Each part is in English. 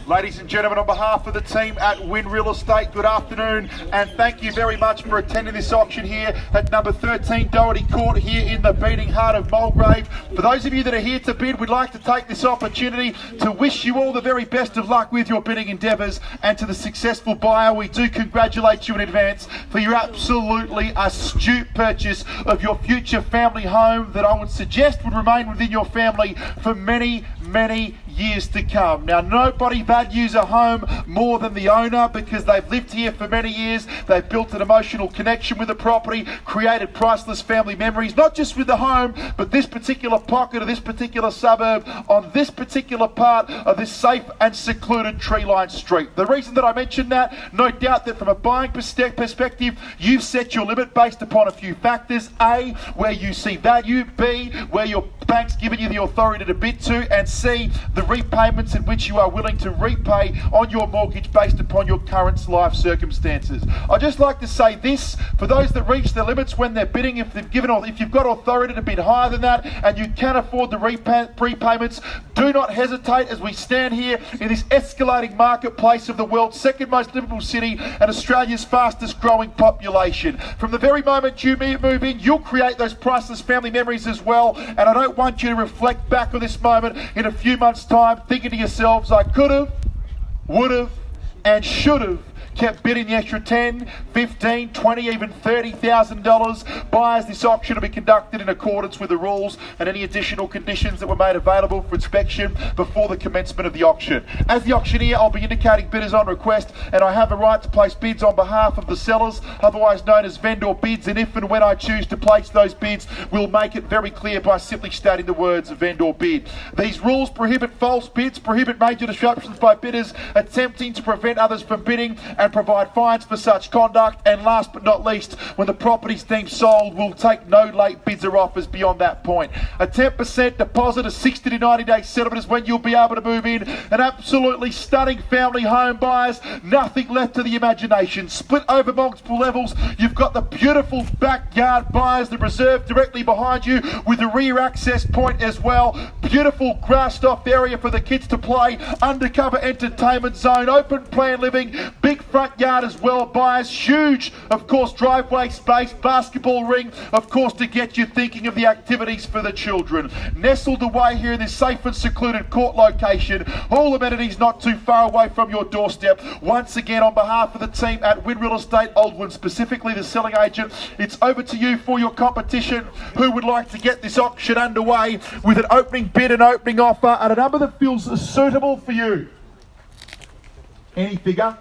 Ladies and gentlemen, on behalf of the team at Win Real Estate, good afternoon and thank you very much for attending this auction here at number 13 Dougherty Court here in the beating heart of Mulgrave. For those of you that are here to bid, we'd like to take this opportunity to wish you all the very best of luck with your bidding endeavours, and to the successful buyer, we do congratulate you in advance for your absolutely astute purchase of your future family home that I would suggest would remain within your family for many, many years to come. Now, nobody values a home more than the owner, because they've lived here for many years, they've built an emotional connection with the property, created priceless family memories, not just with the home, but this particular pocket of this particular suburb on this particular part of this safe and secluded tree-lined street. The reason that I mention that, no doubt that from a buying perspective, you've set your limit based upon a few factors. A, where you see value. B, where your bank's given you the authority to bid to. And C, the repayments in which you are willing to repay on your mortgage based upon your current life circumstances. I'd just like to say this, for those that reach their limits when they're bidding, if you've got authority to bid higher than that and you can afford the repayments, do not hesitate, as we stand here in this escalating marketplace of the world's second most livable city and Australia's fastest growing population. From the very moment you move in, you'll create those priceless family memories as well, and I don't want you to reflect back on this moment in a few months' time thinking to yourselves, I could have, would have and should have kept bidding the extra $10, $15, $20, even $30,000. Buyers, this auction will be conducted in accordance with the rules and any additional conditions that were made available for inspection before the commencement of the auction. As the auctioneer, I'll be indicating bidders on request, and I have a right to place bids on behalf of the sellers, otherwise known as vendor bids, and if and when I choose to place those bids, we'll make it very clear by simply stating the words vendor bid. These rules prohibit false bids, prohibit major disruptions by bidders attempting to prevent others from bidding, and provide fines for such conduct. And last but not least, when the property's deemed sold, we'll take no late bids or offers beyond that point. A 10% deposit, a 60 to 90 day settlement is when you'll be able to move in. An absolutely stunning family home, buyers. Nothing left to the imagination. Split over multiple levels. You've got the beautiful backyard, buyers, the reserve directly behind you with the rear access point as well. Beautiful grassed off area for the kids to play. Undercover entertainment zone, open plan living, big front yard as well, buyers. Huge, of course, driveway space, basketball ring, of course, to get you thinking of the activities for the children. Nestled away here in this safe and secluded court location, all amenities not too far away from your doorstep. Once again, on behalf of the team at Win Real Estate Aldwyn, specifically the selling agent, it's over to you for your competition. Who would like to get this auction underway with an opening bid and opening offer at a number that feels suitable for you? Any figure?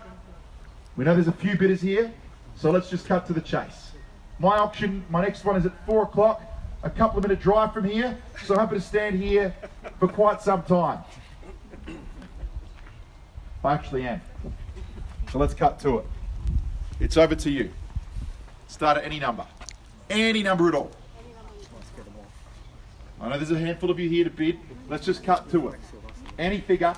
We know there's a few bidders here, so let's just cut to the chase. My auction, my next one is at 4 o'clock, a couple of minute drive from here, so I'm happy to stand here for quite some time. I actually am. So let's cut to it. It's over to you. Start at any number. Any number at all. I know there's a handful of you here to bid. Let's just cut to it. Any figure.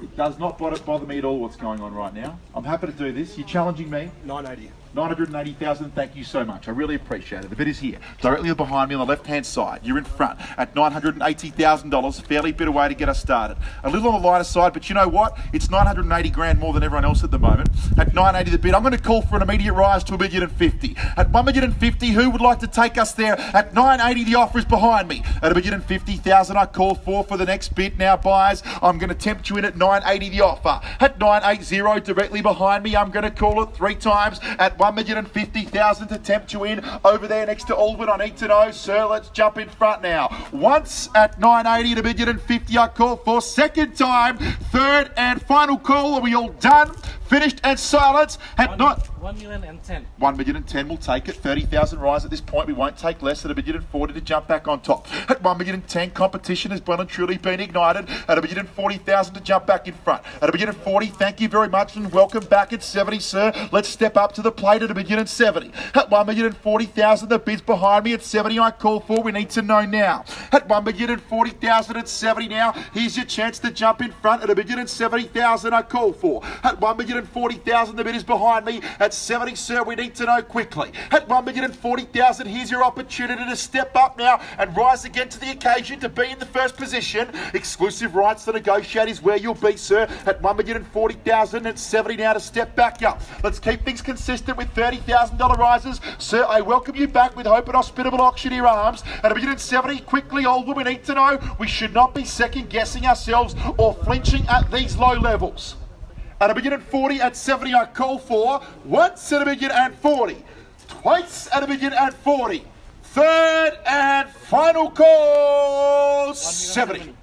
It does not bother me at all what's going on right now. I'm happy to do this. You're challenging me. 980. 980,000, thank you so much. I really appreciate it. The bid is here, directly behind me on the left-hand side. You're in front at $980,000, fairly bit away to get us started. A little on the lighter side, but you know what? It's 980 grand more than everyone else at the moment. At 980 the bid, I'm going to call for an immediate rise to $1,050,000. At $1,050,000, who would like to take us there? At 980, the offer is behind me. At $1,050,000, I call for the next bid. Now, buyers, I'm going to tempt you in at 980, the offer. At 980, directly behind me, I'm going to call it 3 times. At $1,050,000 to tempt you in over there next to Aldwyn. I need to know, sir, let's jump in front now. Once at 980 to $1,050,000, I call for. Second time, third and final call. Are we all done? Finished and silence at $1,010,000. $1,010,000, we'll take it. 30,000 rise at this point. We won't take less. At $1,040,000 to jump back on top. At $1,010,000, competition has well and truly been ignited. At $1,040,000 to jump back in front. At $1,040,000, thank you very much and welcome back at 70, sir. Let's step up to the plate at $1,070,000. At $1,040,000, the bid's behind me at 70. I call for. We need to know now. At $1,040,000 at 70 now. Here's your chance to jump in front. At $1,070,000, I call for. At $1,070,000. 1,40,000, the bid is behind me. At 70, sir, we need to know quickly. At 1,40,000, here's your opportunity to step up now and rise again to the occasion to be in the first position. Exclusive rights to negotiate is where you'll be, sir. At 1,40,000, at 70 now to step back up. Let's keep things consistent with $30,000 rises. Sir, I welcome you back with hope and hospitable auctioneer arms. At 1,70, quickly, Oldwood, we need to know we should not be second guessing ourselves or flinching at these low levels. At $1,40,000, at 70, I call for once at $1,40,000, twice at $1,40,000, third and final call, 70.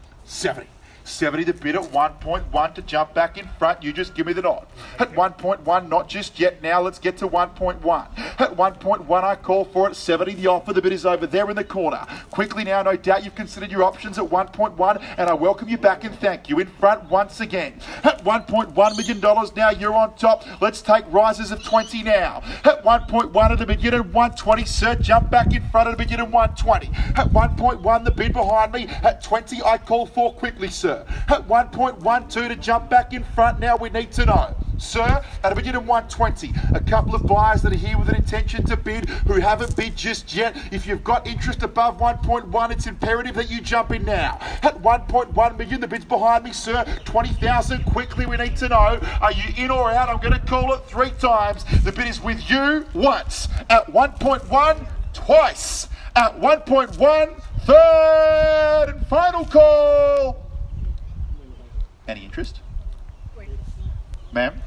70 the bid at 1.1 to jump back in front. You just give me the nod. At 1.1, not just yet now. Let's get to 1.1. At 1.1, I call for it. 70 the offer. The bid is over there in the corner. Quickly now, no doubt you've considered your options at 1.1, and I welcome you back and thank you. In front once again. At $1.1 million now, you're on top. Let's take rises of 20 now. At 1.1 at the beginning, 120, sir. Jump back in front at the beginning, 120. At 1.1, the bid behind me. At 20, I call for quickly, sir. At 1.12 to jump back in front now, we need to know. Sir, at a beginning 120, a couple of buyers that are here with an intention to bid who haven't bid just yet. If you've got interest above 1.1, it's imperative that you jump in now. At 1.1 million, the bid's behind me, sir. 20,000, quickly, we need to know. Are you in or out? I'm going to call it 3 times. The bid is with you once. At 1.1, twice. At 1.1, third and final call. Any interest? Waiting. Ma'am?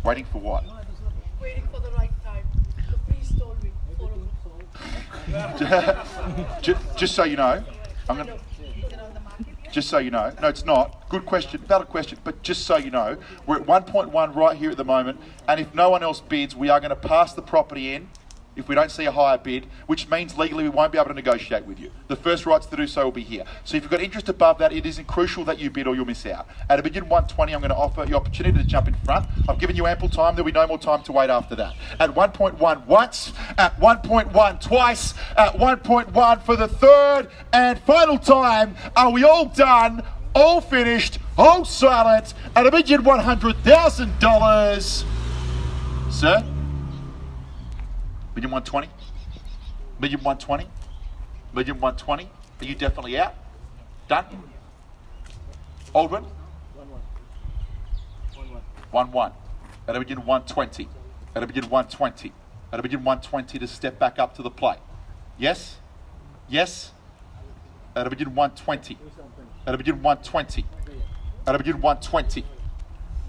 Waiting for what? Waiting for the right time. The priest told me. Just so you know, just so you know, no, it's not. Good question, valid question, but just so you know, we're at 1.1 right here at the moment, and if no one else bids, we are going to pass the property in if we don't see a higher bid, which means legally we won't be able to negotiate with you. The first rights to do so will be here. So if you've got interest above that, it isn't crucial that you bid or you'll miss out. At a bid 120, I'm going to offer you opportunity to jump in front. I've given you ample time. There'll be no more time to wait after that. At 1.1 once, at 1.1 twice, at 1.1 for the third and final time. Are we all done? All finished? All silent? At a bid $100,000. Sir? Million 120? Million 120? Million 120? Are you definitely out? Done? Aldrin? 1-1. At a million 120. At a million 120. At a million 120 to step back up to the plate. Yes? Yes? At a million 120. At a million 120. At a million 120.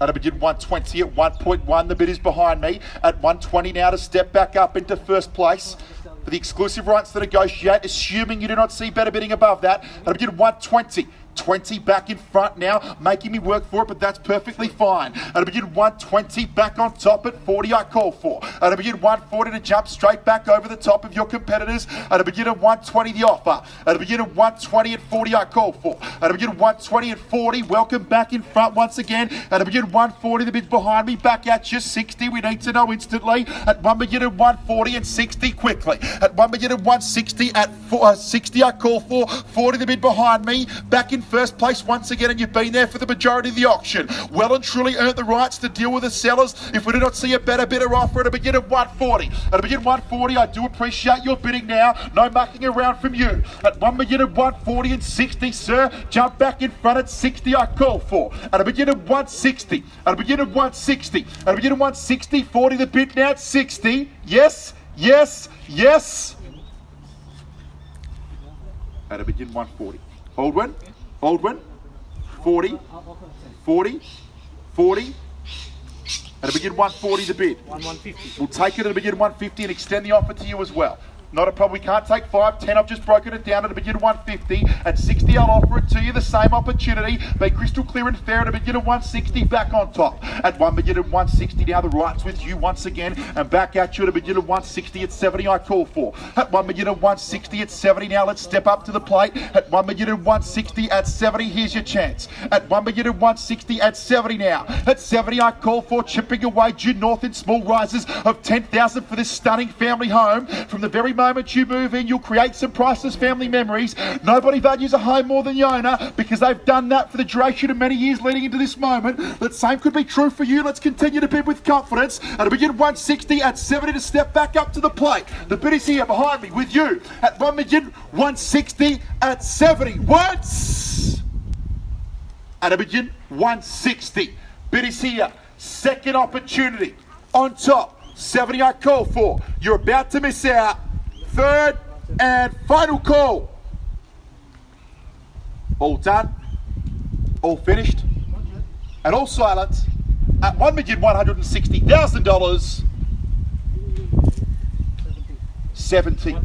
At a bid 120 at 1.1, the bid is behind me. At 120 now to step back up into first place for the exclusive rights to negotiate, assuming you do not see better bidding above that. At a bid 120. 20 back in front now, making me work for it, but that's perfectly fine. At a begin 120, back on top at 40, I call for. At a begin 140 to jump straight back over the top of your competitors. At a begin of 120, the offer. At a begin of 120 at 40, I call for. At a begin of 120 at 40, welcome back in front once again. At a begin of 140, the bid's behind me, back at you, 60, we need to know instantly. At one begin of 140 and 60 quickly. At one begin of 160 at 60, I call for. 40, the bid behind me, back in first place once again, and you've been there for the majority of the auction. Well and truly earned the rights to deal with the sellers if we do not see a better bidder offer at a begin of 140. At a begin 140, I do appreciate your bidding now. No mucking around from you. At one begin of 140 and 60, sir, jump back in front at 60, I call for. At a begin of 160. At a begin of 160. At a begin of 160, 40 the bid now at 60. Yes, yes, yes. At a begin 140. Aldwin. Aldwin, 40, 40, 40. At a begin 140 the bid. 150. We'll take it at a begin 150 and extend the offer to you as well. Not a problem. We can't take 5, 10. I've just broken it down at a begin 150. At 60, I'll offer it to you. The same opportunity. Be crystal clear and fair at a begin of 160. Back on top. At one begin of 160. Now the rights with you once again. And back at you at a begin of 160 at 70. I call for. At one begin of 160 at 70. Now let's step up to the plate. At one begin of 160 at 70. Here's your chance. At one begin of 160 at 70 now. At 70, I call for chipping away due north in small rises of 10,000 for this stunning family home from the very moment you move in, you'll create some priceless family memories. Nobody values a home more than the owner because they've done that for the duration of many years leading into this moment. The same could be true for you. Let's continue to bid with confidence. And to begin 160 at 70 to step back up to the plate. The bid is here behind me with you at 1,160,000 at 70. Once. And to begin 160. Bid is here. Second opportunity. On top. 70 I call for. You're about to miss out. Third and final call. All done. All finished. And all silent at $1,160,000. 70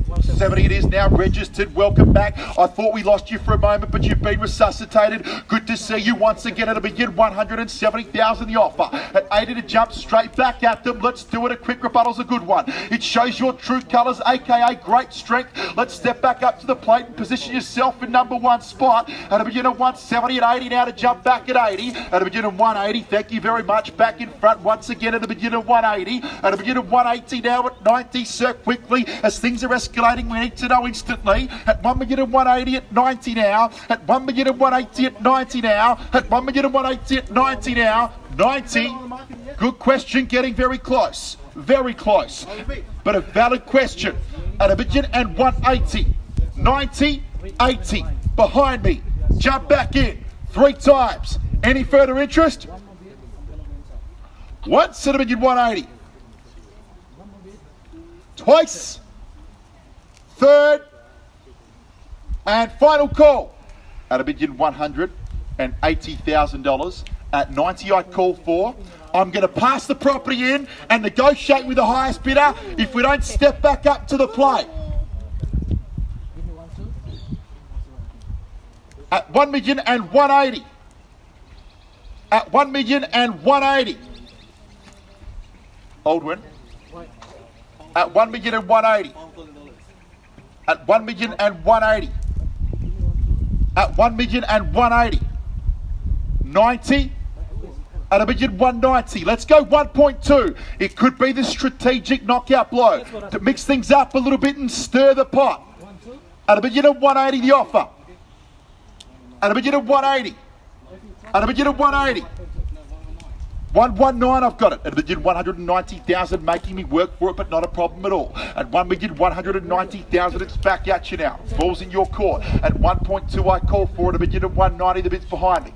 it is now registered. Welcome back. I thought we lost you for a moment, but you've been resuscitated. Good to see you once again. It'll begin 170,000 the offer. At 80 to jump straight back at them. Let's do it. A quick rebuttal's a good one. It shows your true colours, aka great strength. Let's step back up to the plate and position yourself in number one spot. At a begin of 170 at 80 now to jump back at 80. At a begin of 180. Thank you very much. Back in front once again at the begin of 180. At a begin of 180 now at 90. Sir, quickly. As things are escalating, we need to know instantly. At 1,180,000 at 90 now. At 1,180,000 at 90 now. At 1,180,000 at 90 now. 90. Good question, getting very close. Very close. But a valid question. At a begin and 180. 90, 80. Behind me. Jump back in. 3 times. Any further interest? Once at a begin 180. Twice. Third and final call at a begin $180,000 at 90 I call for. I'm going to pass the property in and negotiate with the highest bidder if we don't step back up to the plate. At 1,180,000. At 1,180,000. Aldwin. At 1,180,000. At 1,180,000. At 1,180,000. 90. At a begin 190. Let's go 1.2. It could be the strategic knockout blow to mix things up a little bit and stir the pot. At a begin of 180 the offer. At a begin of 180. At a begin of 180. 119, I've got it. At the begin 190,000, making me work for it, but not a problem at all. At 1,190,000, it's back at you now. Ball's in your court. At 1.2, I call for it. At a begin of 190, the bit's behind me.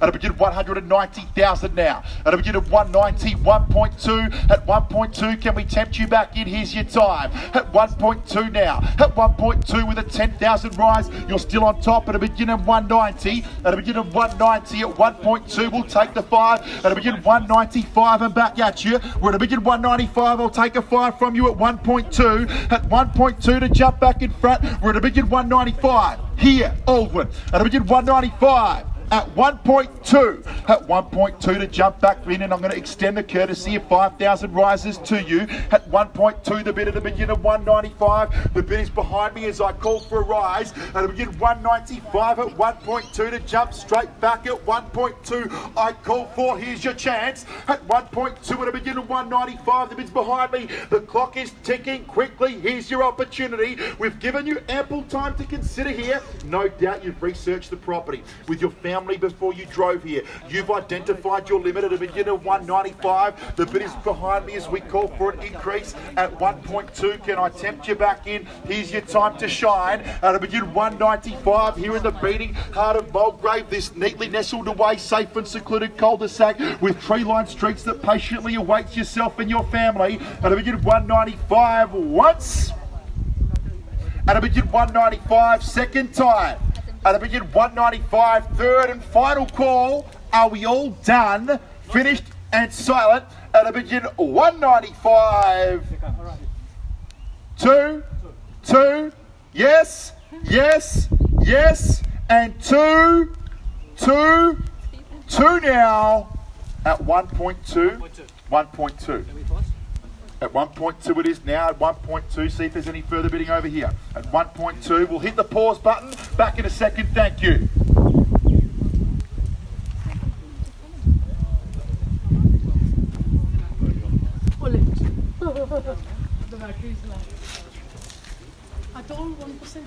At a begin of 190,000 now. At a begin of 190, 1.2. At 1.2, can we tempt you back in? Here's your time. At 1.2 now. At 1.2 with a 10,000 rise, you're still on top. At a begin of 190. At a begin of 190, at 1.2, we'll take the 5. At a begin of 195, I'm back at you. We're at a begin 195, I'll take a 5 from you at 1.2. At 1.2 to jump back in front, we're at a begin 195. Here, Aldwin. At a begin 195. At 1.2, at 1.2 to jump back in, and I'm going to extend the courtesy of 5,000 rises to you. At 1.2, the bid at the begin of 195. The bid is behind me as I call for a rise. At the begin 195 at 1.2 to jump straight back at 1.2. I call for, here's your chance. At 1.2 at the begin of 195, the bid's behind me. The clock is ticking quickly. Here's your opportunity. We've given you ample time to consider here. No doubt you've researched the property with your family before you drove here. You've identified your limit at a begin of 195. The bid is behind me as we call for an increase at 1.2. Can I tempt you back in? Here's your time to shine. At a begin 195 here in the beating heart of Mulgrave, this neatly nestled away, safe and secluded cul-de-sac with tree-lined streets that patiently awaits yourself and your family. At a begin 195 once. At a begin 195 second time. At a begin 195, third and final call. Are we all done, finished and silent? At a begin 195. 2, yes, yes, yes, and 2 now. At 1.2, 1.2. At 1.2 it is now. At 1.2, see if there's any further bidding over here. At 1.2, we'll hit the pause button. Back in a second, thank you. The battery is low. told 1%.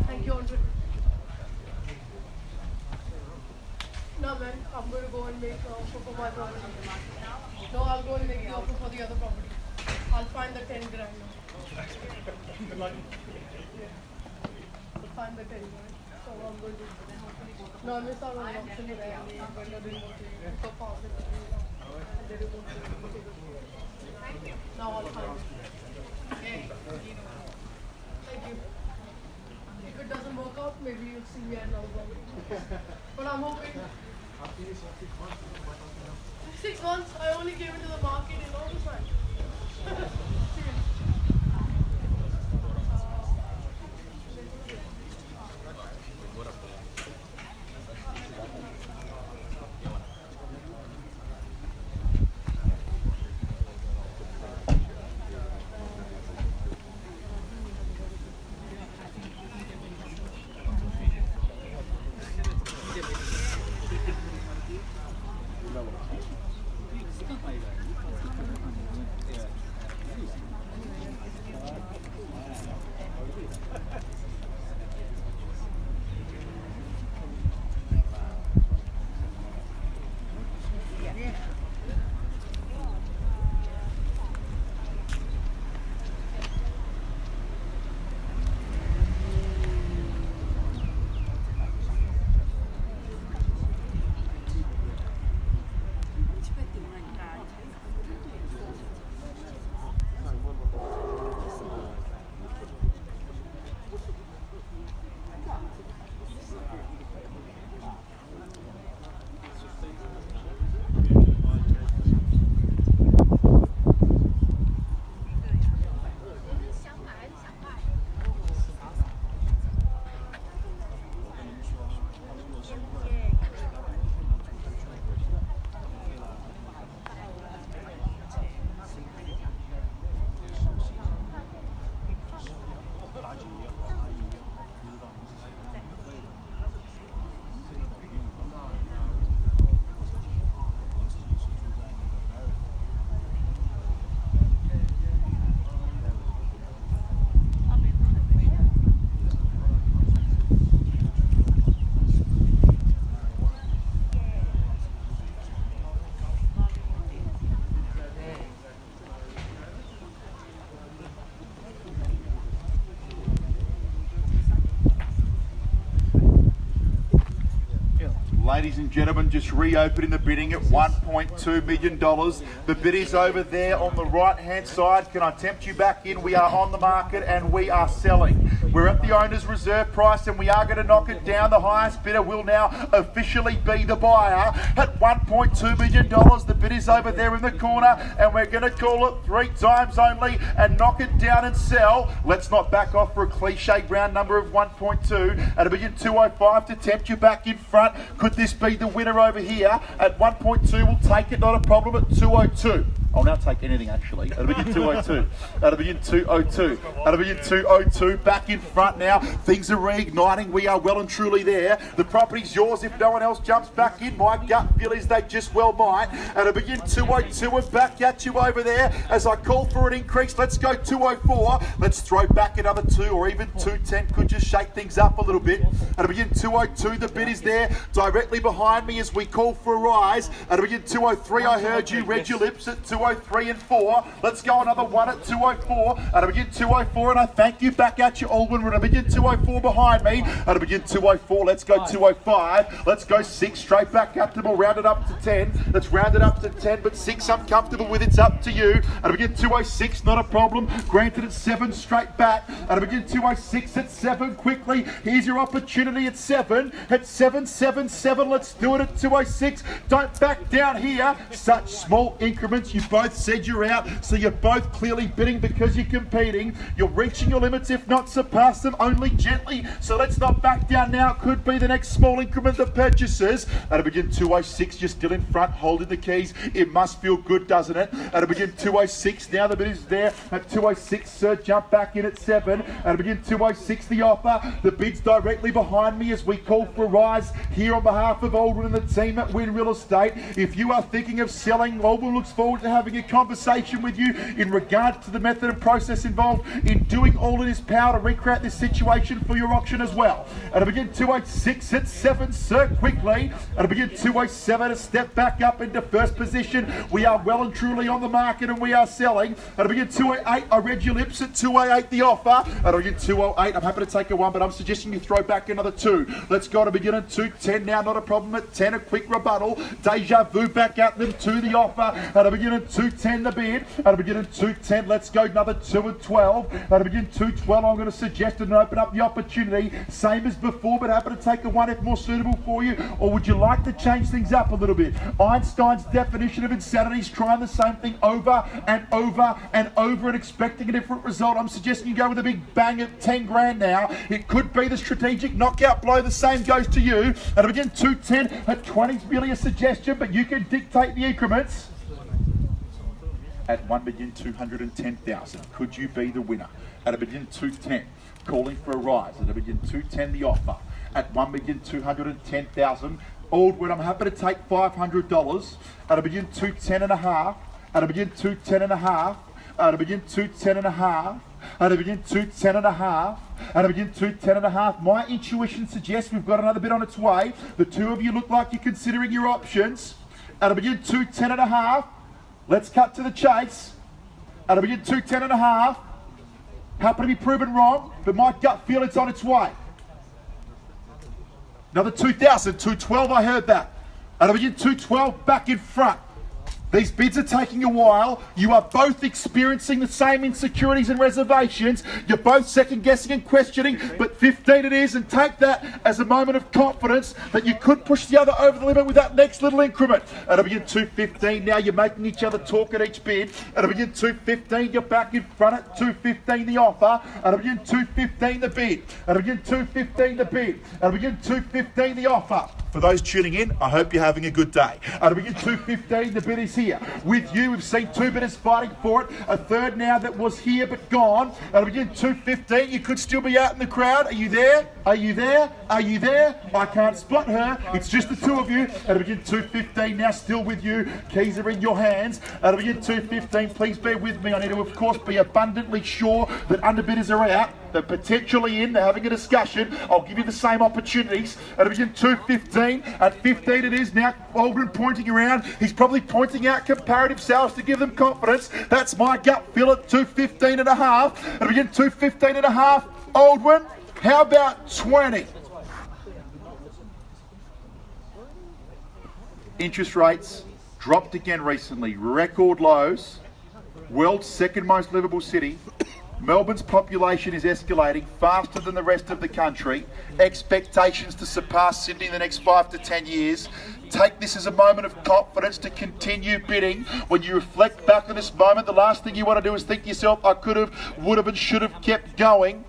Thank you, Andre. No, man, I'm going to go and make an offer for my property. No, I'll go and make the offer for the other property. I'll find the 10 grand now. I'll find the 10 grand. So I'm going to. No, I missed out on the option today. I'm going to do so fast. Now I'll find it. Thank you. If it doesn't work out, maybe you'll see me at another property. But I'm hoping. 6 months? I only came into the market in August, right? Ladies and gentlemen, just reopening the bidding at $1.2 million. The bid is over there on the right-hand side. Can I tempt you back in? We are on the market and we are selling. We're at the owner's reserve price and we are going to knock it down. The highest bidder will now officially be the buyer at $1.2 million. The bid is over there in the corner and we're going to call it 3 times only and knock it down and sell. Let's not back off for a cliche round number of 1.2 at $1,205 to tempt you back in front. Could this be the winner over here at 1.2? We'll take it, not a problem, at 202. I'll now take anything actually. At $1,202. At $1,202. At $1,202. Back in front now. Things are reigniting. We are well and truly there. The property's yours if no one else jumps back in. My gut feel is they just well might. At $1,202 and back at you over there as I call for an increase. Let's go 204. Let's throw back another 2 or even 210. Could just shake things up a little bit. At $1,202 the bid is there directly behind me as we call for a rise. At $1,203 I heard you. Read your lips at 203 and 4. Let's go another one at 204. At $1,204 and I thank you. Back at you Alwyn. We're at $1,204 behind me. At $1,204 let's go 205. Let's go 6 straight back up to them. We'll round it up to 10. Let's round it up to 10 but 6 I'm comfortable with. It's up to you. At $1,206 not a problem. Granted at 7 straight back. At $1,206 at 7 quickly. Here's your opportunity at 7. At 777 let's do it at 206. Don't back down here. Such small increments. You both said you're out, so you're both clearly bidding because you're competing. You're reaching your limits, if not surpass them, only gently. So let's not back down now. It could be the next small increment that purchases. At a begin 206, you're still in front, holding the keys. It must feel good, doesn't it? At a begin 206, now the bid is there. At 206, Sir, jump back in at 7. At a begin 206, the offer. The bid's directly behind me as we call for a rise here on behalf of Aldwin and the team at Win Real Estate. If you are thinking of selling, Aldwin looks forward to having a conversation with you in regards to the method and process involved in doing all in his power to recreate this situation for your auction as well. At a begin 206 at 7, Sir, quickly. At a begin 207, a step back up into first position. We are well and truly on the market and we are selling. At a begin 208, I read your lips at 208, the offer. At a begin 208, I'm happy to take a 1, but I'm suggesting you throw back another 2. Let's go to begin at 210 now, not a problem at 10, a quick rebuttal. Deja vu back at them to the offer. At a begin at 210, the bid. At a begin at 210, let's go another 2 at 12. At a begin 212, I'm going to suggest and open up the opportunity. Same as before, but happy to take a 1 if more suitable for you. Or would you like to change things up a little bit? Einstein's definition of insanity is trying the same thing over and over and over and expecting a different result. I'm suggesting you go with a big bang at 10 grand now. It could be the strategic knockout blow. The same goes to you. At a begin 210 at 20 is merely a suggestion, but you can dictate the increments. At 1 begin 210,000. Could you be the winner? At a begin 210, calling for a rise. At a begin 210, the offer. At 1 begin 210,000. Aldwin, I'm happy to take $500. At a begin 210 and a half. At a begin 210 and a half. At a begin 210 and a half. At a begin 210 and a half. At a begin 210 and a half. My intuition suggests we've got another bid on its way. The two of you look like you're considering your options. At a begin 210 and a half. Let's cut to the chase. At a begin 210 and a half. Happen to be proven wrong, but my gut feel it's on its way. Another 2,000, 212, I heard that. At a begin 212, back in front. These bids are taking a while. You are both experiencing the same insecurities and reservations. You're both second guessing and questioning, but 15 it is, and take that as a moment of confidence that you could push the other over the limit with that next little increment. At a begin 215, now you're making each other talk at each bid. At a begin 215, you're back in front at 215 the offer. At a begin 215 the bid. At a begin 215 the bid. At a begin 215 the offer. For those tuning in, I hope you're having a good day. At a begin 215, the bid is here. With you, we've seen 2 bidders fighting for it. A third now that was here but gone. At a begin 215, you could still be out in the crowd. Are you there? Are you there? Are you there? I can't spot her. It's just the two of you. At a begin 215, now still with you. Keys are in your hands. At a begin 215, please bear with me. I need to, of course, be abundantly sure that underbidders are out. They're potentially in, they're having a discussion. I'll give you the same opportunities. At a begin 215, at 15 it is now. Aldwin pointing around. He's probably pointing out comparative sales to give them confidence. That's my gut feel at 215 and a half. At a begin 215 and a half. Aldwin, how about 20? Interest rates dropped again recently. Record lows. World's second most livable city. Melbourne's population is escalating faster than the rest of the country. Expectations to surpass Sydney in the next 5 to 10 years. Take this as a moment of confidence to continue bidding. When you reflect back on this moment, the last thing you want to do is think to yourself, I could have, would have and should have kept going.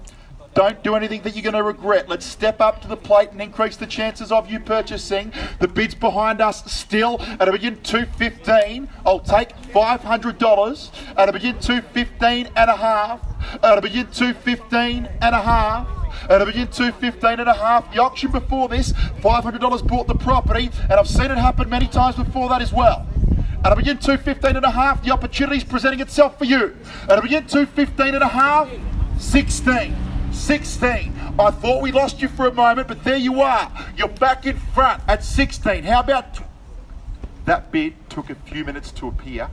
Don't do anything that you're going to regret. Let's step up to the plate and increase the chances of you purchasing. The bid's behind us still. At a begin 215, I'll take $500. At a begin 215 and a half. At a begin 215 and a half. At a begin 215 and a half. The auction before this, $500 bought the property, and I've seen it happen many times before that as well. At a begin 215 and a half, the opportunity is presenting itself for you. At a begin 215 and a half, 16. I thought we lost you for a moment, but there you are. You're back in front at 16. How about that bid took a few minutes to appear.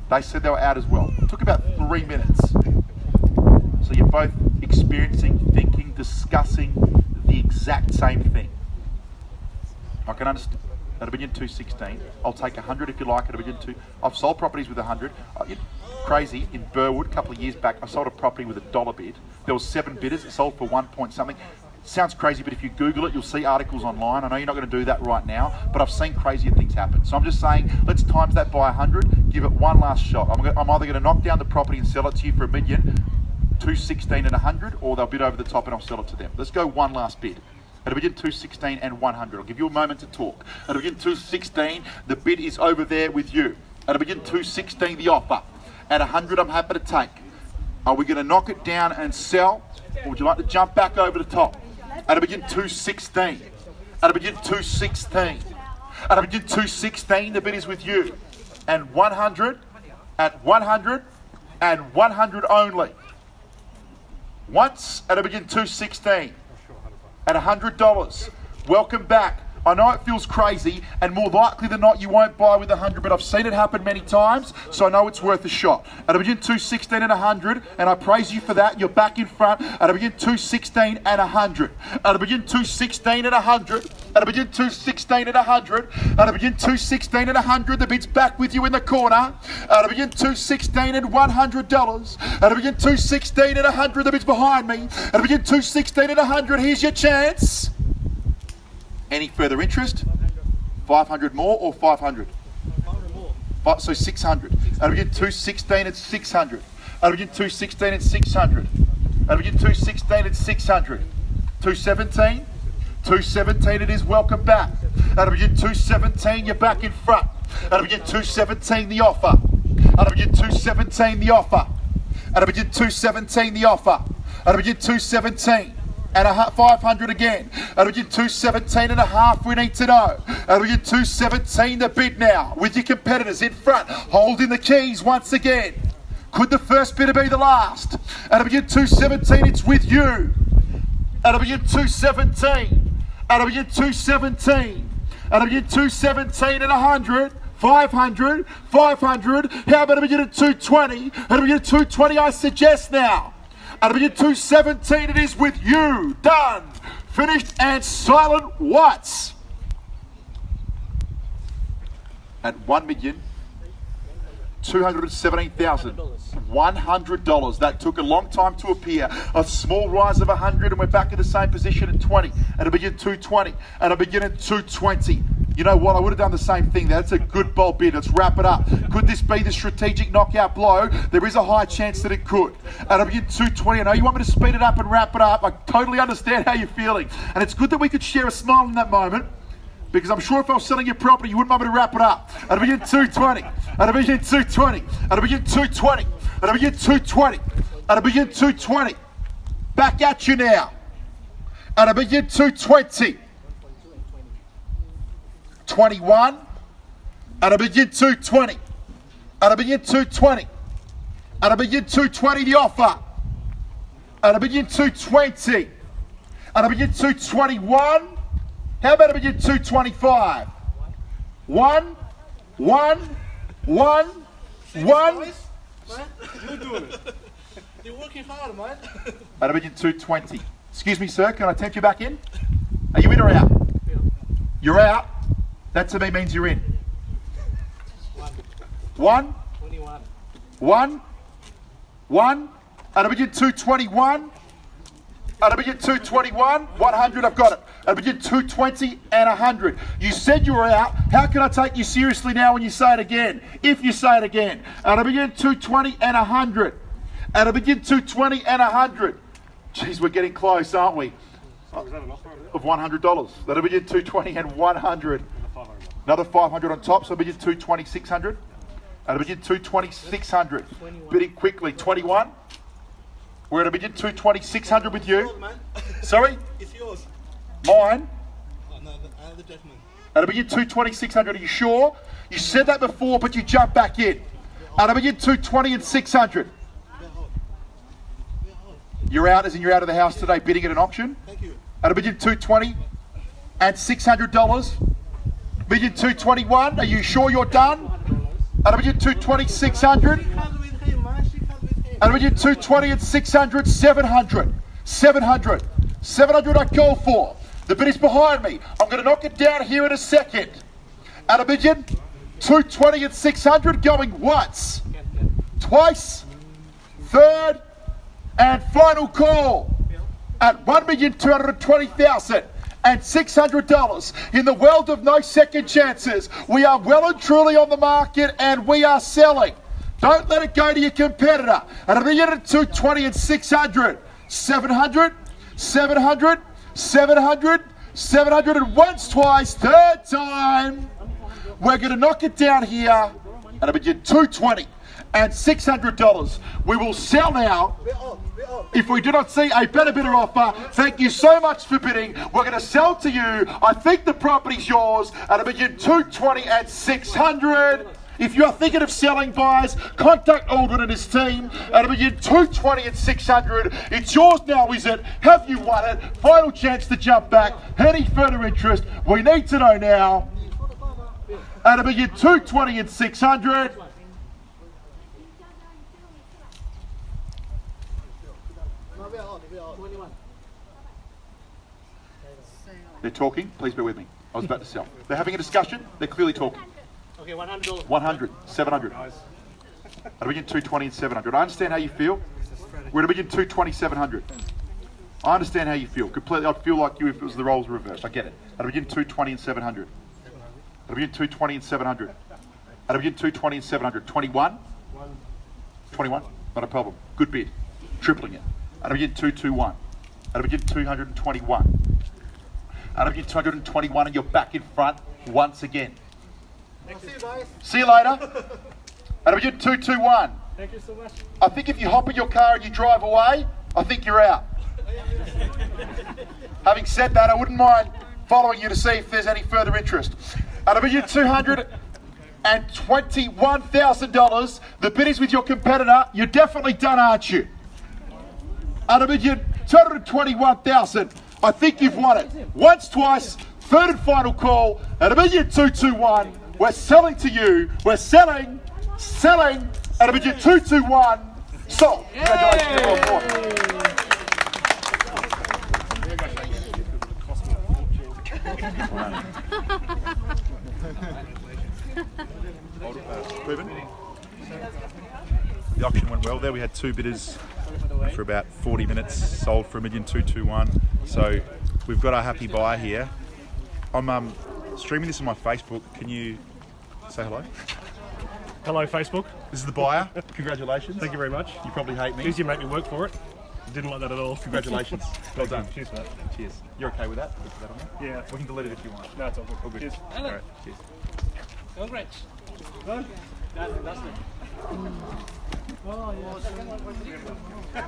They said they were out as well. It took about 3 minutes. So you're both experiencing, thinking, discussing the exact same thing. I can understand. At a begin 216, I'll take 100 if you like. At a begin 2, I've sold properties with 100. Crazy, in Burwood a couple of years back, I sold a property with $1 bid. There was 7 bidders, it sold for 1 point something. Sounds crazy, but if you Google it, you'll see articles online. I know you're not going to do that right now, but I've seen crazier things happen. So I'm just saying, let's times that by 100, give it one last shot. I'm either going to knock down the property and sell it to you for $1 million, 216 and 100, or they'll bid over the top and I'll sell it to them. Let's go one last bid. At $1 million, 216 and 100. I'll give you a moment to talk. At $1 million, 216, the bid is over there with you. At $1 million, 216, the offer. At 100, I'm happy to take. Are we going to knock it down and sell, or would you like to jump back over the top? At $1 million, 216. At $1 million, 216. At $1 million, 216, the bid is with you. And 100, at 100, and 100 only. Once at $1 million, 216. At $100. Welcome back. I know it feels crazy, and more likely than not, you won't buy with 100, but I've seen it happen many times, so I know it's worth a shot. At $1 million, 216 and 100, and I praise you for that. You're back in front. At $1 million, 216 and 100. At $1 million, 216 and 100. At $1 million, 216 and 100. At $1 million, 216 and 100. The bid's back with you in the corner. At $1 million, 216 and $100. At $1 million, 216 and 100. The bid's behind me. At $1 million, 216 and 100. Here's your chance. Any further interest? 500 more or 500? 500 more. So 600. At $1 million, 216 and 600. At $1 million, 216 and 600. At $1 million, 216 and 600. 217. 217 it is. Welcome back. At $1 million, 217, you're back in front. At $1 million, 217 the offer. At $1 million, 217 the offer. At $1 million, 217 the offer. At $1 million, 217. And 500 again. At $1 million, 217 and a half, we need to know. At $1 million, 217 the bid now, with your competitors in front, holding the keys once again. Could the first bidder be the last? At $1 million, 217, it's with you. At $1 million, 217. At $1 million, 217. At $1 million, 217 and 100. 500, 500. How about $1 million at 220? At $1 million, 220, I suggest now. At $1 million, 217, it is with you. Done, finished, and silent whites. At $1,217,100. That took a long time to appear. A small rise of 100, and we're back in the same position at 20. At $1 million, 220. At $1 million, 220. You know what? I would have done the same thing. That's a good bold bid. Let's wrap it up. Could this be the strategic knockout blow? There is a high chance that it could. At $1 million, 220. I know you want me to speed it up and wrap it up. I totally understand how you're feeling. And it's good that we could share a smile in that moment, because I'm sure if I was selling your property, you wouldn't want me to wrap it up. At $1 million, 220. At $1 million, 220. At $1 million, 220. At $1 million, 220. At $1 million, 220. Back at you now. At $1 million, 220. 21. At $1 million, 220. At $1 million, 220. At $1 million, 220 the offer. At $1 million, 220. At $1 million, 221. How about $1 million, 225? One. You're doing it. You're working hard, man. At $1 million, 220. Excuse me, sir, can I tempt you back in? Are you in or out? Yeah. You're out. That to me means you're in. One. 21. One. At $1 million, 221. At $1 million, 221. 100, I've got it. At $1 million, 220 and 100. You said you were out. How can I take you seriously now when you say it again? If you say it again. At $1 million, 220 and 100. At $1 million, 220 and 100. Geez, we're getting close, aren't we? Is that enough right Of $100. At $1 million, 220 and 100. Another 500 on top, so $1 million, 220, 600. At $1 million, 220, 600. Bidding quickly. 21. We're at $1 million, 220, 600 with you. yours, man. Sorry? It's yours. Mine. Oh, no, the gentleman. At $1 million, 220, 600. Are you sure? You said that before, but you jumped back in. At $1 million, 220 and 600. You're out, as in you're out of the house today, bidding at an auction. Thank you. At $1 million, 220 and $600. $1 million, 221. Are you sure you're done? At $1 million, 220, 600. She can't with him, man. She can't with him. At $1 million, 220 and 600, 700. 700. 700 I go for. The bid is behind me. I'm going to knock it down here in a second. At $1 million, 220 and 600, going once, twice, third, and final call. at $1,220,600. In the world of no second chances, we are well and truly on the market and we are selling. Don't let it go to your competitor. At $1,220,000 and 600, 700, 700, 700, 700, and once, twice, third time. We're going to knock it down here at $1,220,000 and $600. We will sell now. If we do not see a better bidder offer, thank you so much for bidding. We're going to sell to you. I think the property's yours at $1,220,000 and $600. If you are thinking of selling, buyers, contact Aldrin and his team at $1,220,000 and $600. It's yours now, is it? Have you won it? Final chance to jump back. Any further interest? We need to know now. At $1,220,000 and $600. They're talking. Please bear with me. I was about to sell. They're having a discussion. They're clearly talking. Okay, $100. 100, 700. At $1,220,000 and 700. I understand how you feel. We're at $1,220,000, 700. I understand how you feel. Completely. I'd feel like you if it was the roles reversed. I get it. At $1,220,000 and 700. At $1,220,000 and 700. At $1,220,000 and 700. 21? 21? Not a problem. Good bid. Tripling it. At $1,221,000. At $1,221,000. At $1,221,000 and you're back in front once again. See you guys. See you later. At $1,221,000. Thank you so much. I think if you hop in your car and you drive away, I think you're out. Having said that, I wouldn't mind following you to see if there's any further interest. At $1,221,000, the bid is with your competitor. You're definitely done, aren't you? At $1,221,000, I think you've won it. Once, twice, third and final call at $1,221,000. We're selling to you. We're selling at $1,221,000. Sold. Congratulations. The auction went well there. We had two bidders for about 40 minutes, sold for $1,221,000. So we've got our happy buyer here. I'm streaming this on my Facebook. Can you say hello? Hello, Facebook. This is the buyer. Congratulations. Thank you very much. You probably hate me. Please, you make me work for it. Didn't like that at all. Congratulations. Well done. Cheers for that. Cheers. You're okay with that? Put that on there? Yeah. We can delete it if you want. No, it's all good. All good. Cheers. All right. Cheers. Congrats. That's it.